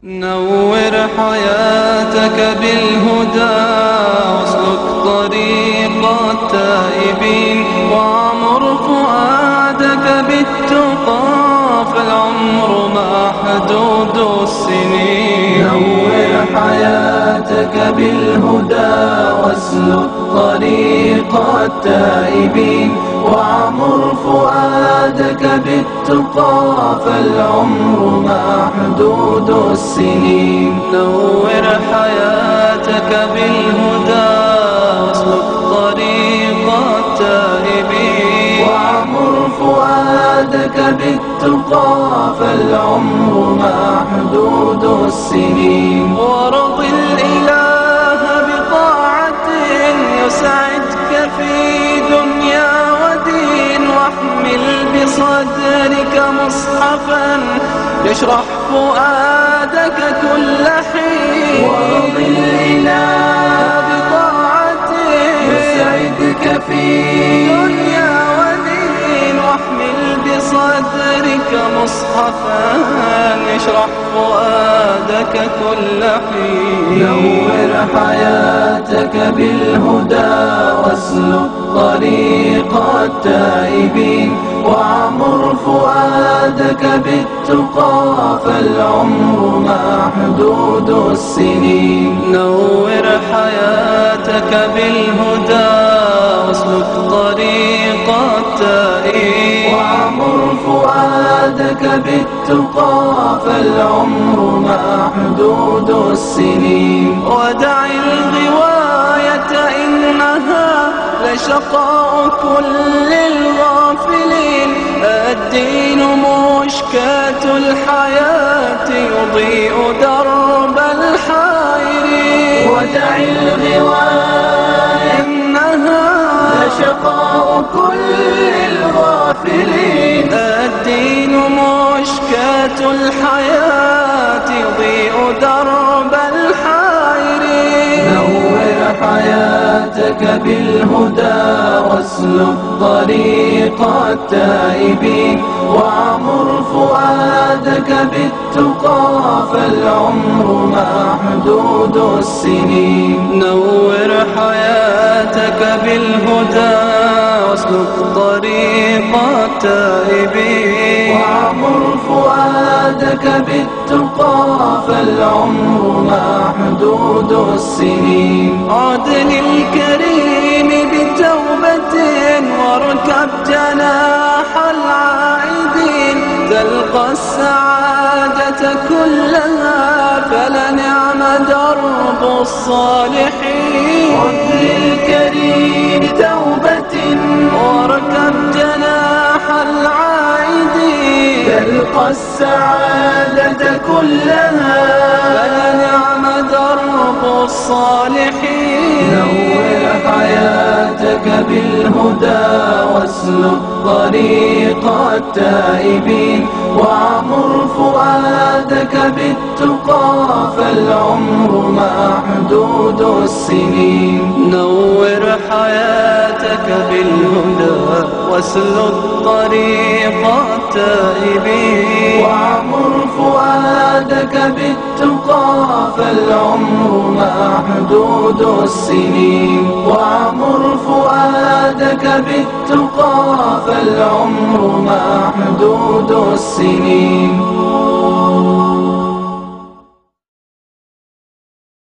نور حياتك بالهدى واسلك طريق التائبين وعمر فؤادك بالتقى فالعمر محدود السنين. نور حياتك بالهدى واسلك طريق التائبين وعمر فؤادك بالتقى فالعمر محدود السنين. نور حياتك بالهدى واسلك طريق التائبين وعمر فؤادك بالتقى فالعمر محدود السنين. وارض الإله بطاعة يسعدك في دنيا ودين واحمل بصدرك مصحفا يشرح فؤادك كل حين. وارض الإله بطاعة يسعدك في دنيا ودين واحمل بصدرك مصحفا يشرح فؤادك كل حين. نور حياتك بالهدى واسلك طريق التائبين وعمر فؤادك بالتقى فالعمر محدود السنين. نور حياتك بالهدى واسلك طريق التائبين وعمر فؤادك بالتقى فالعمر محدود السنين. ودع الغواية إنها لشقاء كل الغافلين. الدين مشكاة الحياة يضيء درب الحائرين. ودع الغواية إنها لشقاء كل الغافلين. الدين مشكاة الحياة يضيء درب الحائرين. نور حياتك بالهدى واسلك طريق التائبين وعمر فؤادك بالتقى فالعمر محدود السنين. نور حياتك بالهدى واسلك طريق التائبين وعمر فؤادك بالتقى فالعمر محدود السنين. عد للكريم بتوبة واركب جناح العائدين تلقى السعادة كلها فلنعم درب الصالحين. عد للكريم بتوبة واركب جناح العائدين تلقى السعادة كلها فلنعم درب الصالحين. نور حياتك بالهدى واسلك طريق التائبين وعمر فؤادك بالتقى فالعمر محدود السنين. نور حياتك بالهدى واسلك طريق التائبين وعمر فؤادك بالتقى فالعمر محدود السنين. وعمر فؤادك بالتقى فالعمر محدود السنين.